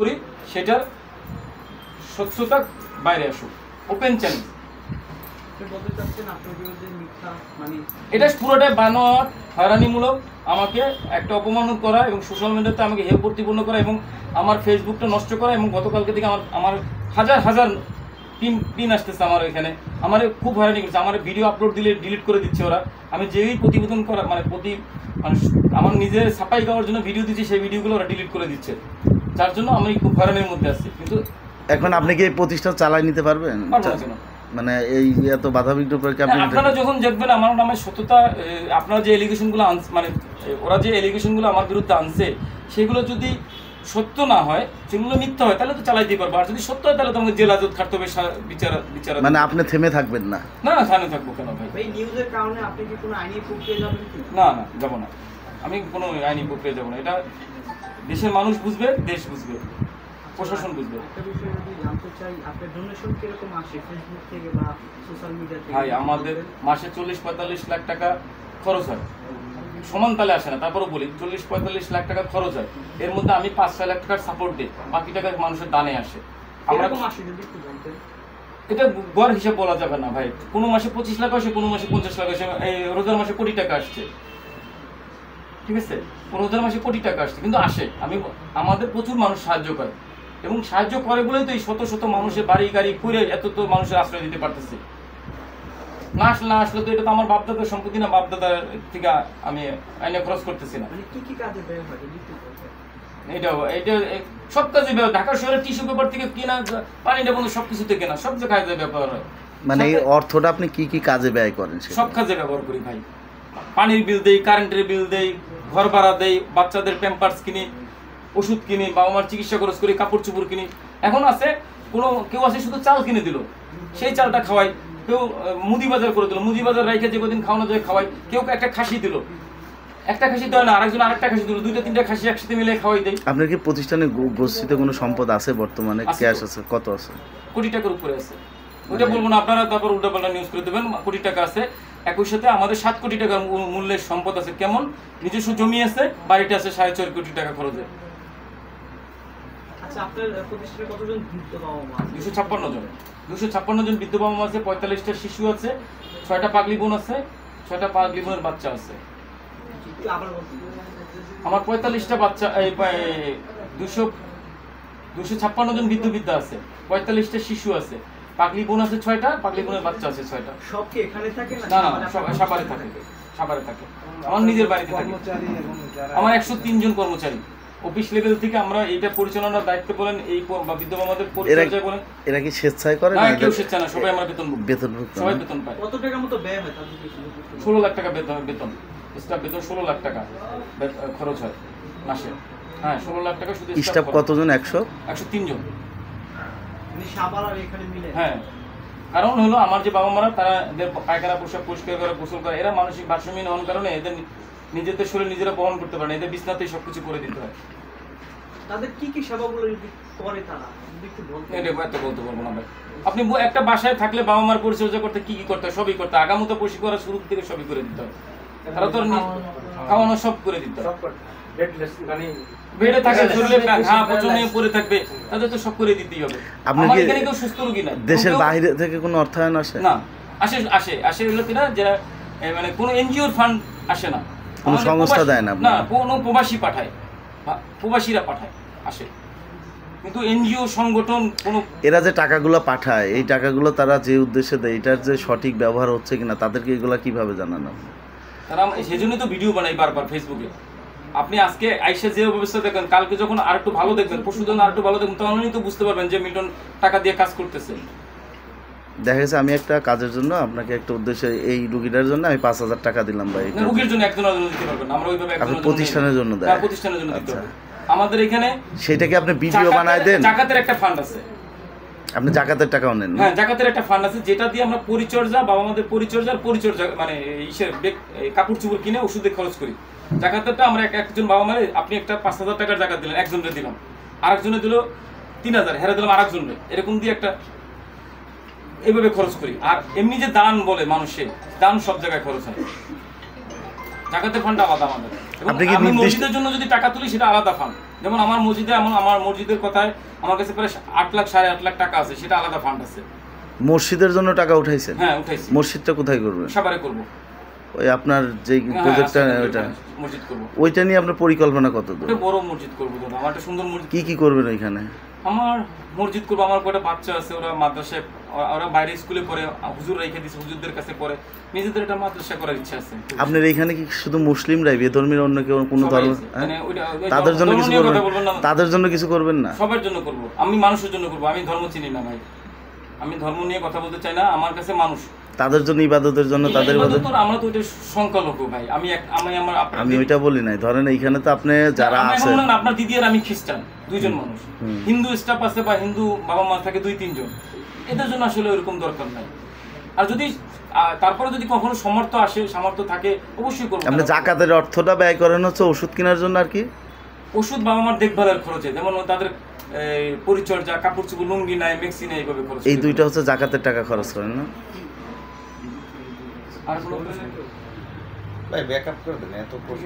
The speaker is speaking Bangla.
করি সেটার সত্যতা বাইরে আসুক, ওপেন চ্যালেঞ্জ। এটা পুরোটাই বানোয়াট, হয়রানিমূলক, আমাকে একটা অপমান করা এবং সোশ্যাল মিডিয়াতে আমাকে হেয় প্রতিপন্ন করা এবং আমার ফেসবুকটা নষ্ট করা। এবং গতকালকে থেকে আমার হাজার হাজার পিন আসতেছে আমার এখানে, আমার খুব হয়রানি করছে। আমার ভিডিও আপলোড দিলে ডিলিট করে দিচ্ছে ওরা। আমি যেই প্রতিবেদন করা মানে আমার নিজের ছাপাই গাওয়ার জন্য ভিডিও দিচ্ছি, সেই ভিডিওগুলো ওরা ডিলিট করে দিচ্ছে, যার জন্য আমি খুব হয়রানির মধ্যে আছি। কিন্তু এখন আপনি কি এই প্রতিষ্ঠান চালাই নিতে পারবেন? মানে এই এত বাধা বিঘ্ন আপনারা যখন দেখবেন আমার নামে সততা, আপনারা যে এলিগেশনগুলো মানে ওরা যে এলিগেশনগুলো আমার বিরুদ্ধে আনছে সেগুলো যদি সত্য না হয়, সেগুলো মিথ্যা হয়, তাহলে তো চালাইতেই পারবো। আর যদি সত্য হয় তাহলে তো আমাকে জেল হাজত খাটতে হবে, বিচার। মানে আপনি থেমে থাকবেন না? না না, থামে থাকবো কেন ভাই? এই নিউজের কারণে আপনি কি কোনো আইনি প্রক্রিয়া যাবেন কি? না না, যাবো না, আমি কোনো আইনি প্রক্রিয়া যাবো না। এটা দেশের মানুষ বুঝবে, দেশ বুঝবে, প্রশাসন বুঝবে। একটা বিষয় যদি জানতে চাই, আপনার ডোনেশন কিরকম আসে ফেসবুক থেকে বা সোশ্যাল মিডিয়া থেকে? ভাই আমাদের মাসে 40-45 লাখ টাকা খরচ হয়, সমান তালে আসে না। তারপরে বলি 40-45 লাখ টাকা খরচ হয়, এর মধ্যে আমি 5-6 লাখ টাকার সাপোর্ট দিই, বাকি টাকা মানুষের দানে আসে। আমরা এটা গড় হিসাব বলা যাবে না ভাই। কোনো মাসে 25 লাখ আসে, কোনো মাসে 50 লাখ আসে। এই রোজার মাসে কোটি টাকা আসছে, ঠিক আছে, রোজার মাসে কোটি টাকা আসছে, কিন্তু আসে। আমাদের প্রচুর মানুষ সাহায্য করে এবং সাহায্য করে বলেই তো এই শত শত মানুষের বাড়ি গাড়ি করে এত তো মানুষের আশ্রয় দিতে পারতেছে। না আসলে তো এটা তো আমার বাপদাদার সম্পত্তি না, বাপদাদার থেকে আমি আইনে খরচ করতেছি না। এটা সব কাজে ব্যবহার, ঢাকা শহরের টিস্যু পেপার থেকে কিনা, পানিটা বন্ধু সবকিছুতে কেনা, সব কাজে ব্যবহার হয়। মানে এই অর্থটা আপনি কি কি কাজে ব্যয় করেন? সব কাজে ব্যবহার করি ভাই। পানির বিল দেই, কারেন্টের বিল দেই, ঘর ভাড়া দেই, বাচ্চাদের প্যাম্পার্স কিনি, ওষুধ কিনি, বাবা মার চিকিৎসা খরচ করি, কাপড় চোপড় কিনি। এখন আছে কেউ আছে শুধু চাল কিনে দিল, সেই চালটা খাওয়াই। কেউ মুদি বাজার করে দিল, মুদি বাজার রাইখে যে কদিন খাওয়ানো যায় খাওয়াই। কেউ একটা খাসি দিল, একটা খাসি দেয় না, আরেকজন আরেকটা খাসি দিল, 2-3টা খাসি একসাথে মিলে খাওয়াই দেয়। আপনার কি প্রতিষ্ঠানে গচ্ছিত কোনো সম্পদ আছে বর্তমানে? ক্যাশ আছে? কত আছে? কোটি টাকার উপরে আছে। ওইটা বলবো না, আপনারা তারপর উল্টাপাল্টা নিউজ করে দেবেন। কোটি টাকা আছে, একই সাথে আমাদের 7 কোটি টাকার মূল্যের সম্পদ আছে। কেমন? নিজস্ব জমি আছে, বাড়িটা আছে 4.5 কোটি টাকা খরচে। আচ্ছা, আপনার প্রতিষ্ঠানে কতজন বৃদ্ধ বাবা মা? 256 জন বৃদ্ধ বাবা মা আছে, 45টা শিশু আছে, 6টা পাগলি বোন আছে, 6টা পাগলি বোনের বাচ্চা আছে। আমার 45টা বাচ্চা, 256 জন বৃদ্ধা আছে, 45টা শিশু আছে, পাগলি বোন আছে 6টা, পাগলি বোনের বাচ্চা আছে 6টা। সব কি এখানে থাকে না? না, সব সাভারে থাকে। আমার নিজের বাড়িতে থাকে। আমার 103 জন কর্মচারী অফিস লেভেল থেকে। আমরা এইটা পরিচালনার দায়িত্ব বলেন, এই বৃদ্ধ বাবাদের পরিচর্যা বলেন। এরা কি স্বেচ্ছায় করে না? কেউ স্বেচ্ছায় না, সবাই আমরা বেতনভুক্ত, সবাই বেতন পায়। কত টাকা মতো ব্যয় হয় তাদের? 16 লাখ টাকা বেতন, স্টাফ বেতন 16 লাখ টাকা খরচ হয় মাসে। হ্যাঁ, 16 লাখ টাকা শুধু। স্টাফ কতজন? 103 জন। মিলে? হ্যাঁ, কারণ হলো আমার যে বাবা মারা, তারা পায়খানা পোশাক পরিষ্কার করে, গোসল করে। এরা মানসিক ভারসাম্যহীন হওয়ার কারণে এদের নিজেদের শরীর নিজেরা বহন করতে পারে না, এদের বিছনাতেই সবকিছু করে দিতে হয়। তাদের কি কি সেবাগুলো করে তারা? এটা এত বলতে পারবো না ভাই। আপনি একটা বাসায় থাকলে বাবা মার পরিচর্যা করতে কি কি করতে হয় সবই করতে হয়। আগামতো পরিষ্কার করা শুরু থেকে সবই করে দিতে হয়। তারা তো খাওয়ানো সব করে দিতে হয়। বেডে থাকে, শরীরে ঘা পচন নিয়ে পড়ে থাকবে, তাদের তো সব করে দিতেই হবে। আমার এখানে কেউ সুস্থ রোগী না। দেশের বাইরে থেকে কোনো অর্থায়ন আসে না? আসে হলো কিনা, যারা মানে কোনো এনজিওর ফান্ড আসে না, কোনো সংস্থা দেয় না, কোনো প্রবাসী পাঠায়, প্রবাসীরা পাঠায়, আসে। কিন্তু এনজিও সংগঠন কোনো, এরা যে টাকাগুলো পাঠায়, এই টাকাগুলো তারা যে উদ্দেশ্যে দেয়, এটার যে সঠিক ব্যবহার হচ্ছে কিনা তাদেরকে এগুলো কিভাবে জানানো? তারা সেজন্যই তো ভিডিও বানাই বারবার ফেসবুকে। আপনি আজকে আইসা যে ব্যবস্থা দেখবেন, কালকে যখন আর একটু ভালো দেখবেন, পরশু যখন আর একটু ভালো দেখবেন, তখনই তো বুঝতে পারবেন যে মিল্টন টাকা দিয়ে কাজ করতেছে। দেখা গেছে আমি একটা কাজের জন্য আপনাকে একটা উদ্দেশ্যে, এই রুগীটার জন্য আমি 5,000 টাকা দিলাম ভাই। রুগীর জন্য একজনের জন্য দিতে পারবেন, আমরা ওইভাবে একজনের প্রতিষ্ঠানের জন্য দেয়। প্রতিষ্ঠানের জন্য দিতে পারবেন। আমাদের এখানে সেটাকে আপনি ভিডিও বানায় দেন? জাকাতের একটা ফান্ড আছে। আপনি জাকাতের টাকাও নেন? হ্যাঁ, জাকাতের একটা ফান্ড আছে, যেটা দিয়ে আমরা বাবা মাদের পরিচর্যা মানে কাপড় চোপড় কিনে ওষুধে খরচ করি। জাকাতেরটা আমরা একজন বাবা মারে, আপনি একটা 5,000 টাকার জাকাত দিলেন, একজনের দিলাম, আরেকজনে দিল 3,000, হেরে দিলাম আরেকজনের, এরকম দিয়ে একটা এইভাবে খরচ করি। আর এমনি যে দান বলে মানুষের, দান সব জায়গায় খরচ হয়। জাকাতের ফান্ড আলাদা আমাদের। এবং আমি মসজিদের জন্য যদি টাকা তুলি, সেটা আলাদা ফান্ড। যেমন আমার মসজিদে আমার মসজিদের কথায় আমার কাছে প্রায় 8 লাখ 8.5 লাখ টাকা আছে, সেটা আলাদা ফান্ড আছে। মসজিদের জন্য টাকা উঠাইছেন? হ্যাঁ উঠাইছি। মসজিদটা কোথায় করবেন? সাভারে করব। ওই আপনার যে প্রজেক্টটা ওইটা মসজিদ করব। ওইটা নিয়ে আপনার পরিকল্পনা কত দূর? একটা বড় মসজিদ করব দাদা, আমার একটা সুন্দর মসজিদ। কি কি করবেন ওইখানে? আমার মসজিদ করবো, আমার কয়টা বাচ্চা আছে, ওরা মাদ্রাসায়, ওরা বাইরে স্কুলে পড়ে, হুজুর রেখে দিচ্ছে, হুজুরদের কাছে পড়ে, নিজেদের একটা মাদ্রাসা করার ইচ্ছা আছে। আপনার এখানে কি শুধু মুসলিমরাই, বেধর্মীর অন্য কেউ কোনো সবাই ধর্ম? আছে। মানে তাদের জন্য কিছু ধর্ম নিয়ে করবেন? কথা বলবেন না। তাদের জন্য কিছু করবেন না? সবার জন্য করব, আমি মানুষের জন্য করব, আমি ধর্ম চিনি না ভাই, আমি ধর্ম নিয়ে কথা বলতে চাই না, আমার কাছে মানুষ। তাদের জন্য, ইবাদতের জন্য, তাদের ইবাদত। আমরা তো ওইটা সংখ্যালঘু ভাই, আমি ওইটা বলি নাই। ধরেন এইখানে তো আপনি যারা আছেন, আপনার দিদি আর আমি খ্রিস্টান, দুইজন মানুষ। হিন্দু স্টাফ আছে বা হিন্দু বাবা মা থাকে 2-3 জন, এদের জন্য আসলে ওইরকম দরকার নাই। আর যদি তারপরে যদি কখনো সামর্থ্য থাকে অবশ্যই করবো। আপনি জাকাতের অর্থটা ব্যয় করেন হচ্ছে ওষুধ কেনার জন্য আর কি? ওষুধ বাবা মার দেখভালের খরচে, যেমন তাদের পরিচর্যা, কাপড় চোপড়, লুঙ্গি নাই, মেক্সি নাই, এইভাবে খরচ। এই দুইটা হচ্ছে জাকাতের টাকা খরচ করেন না? আর কোনো প্রশ্ন? ভাই ব্যাকআপ করে দেন এত প্রশ্ন।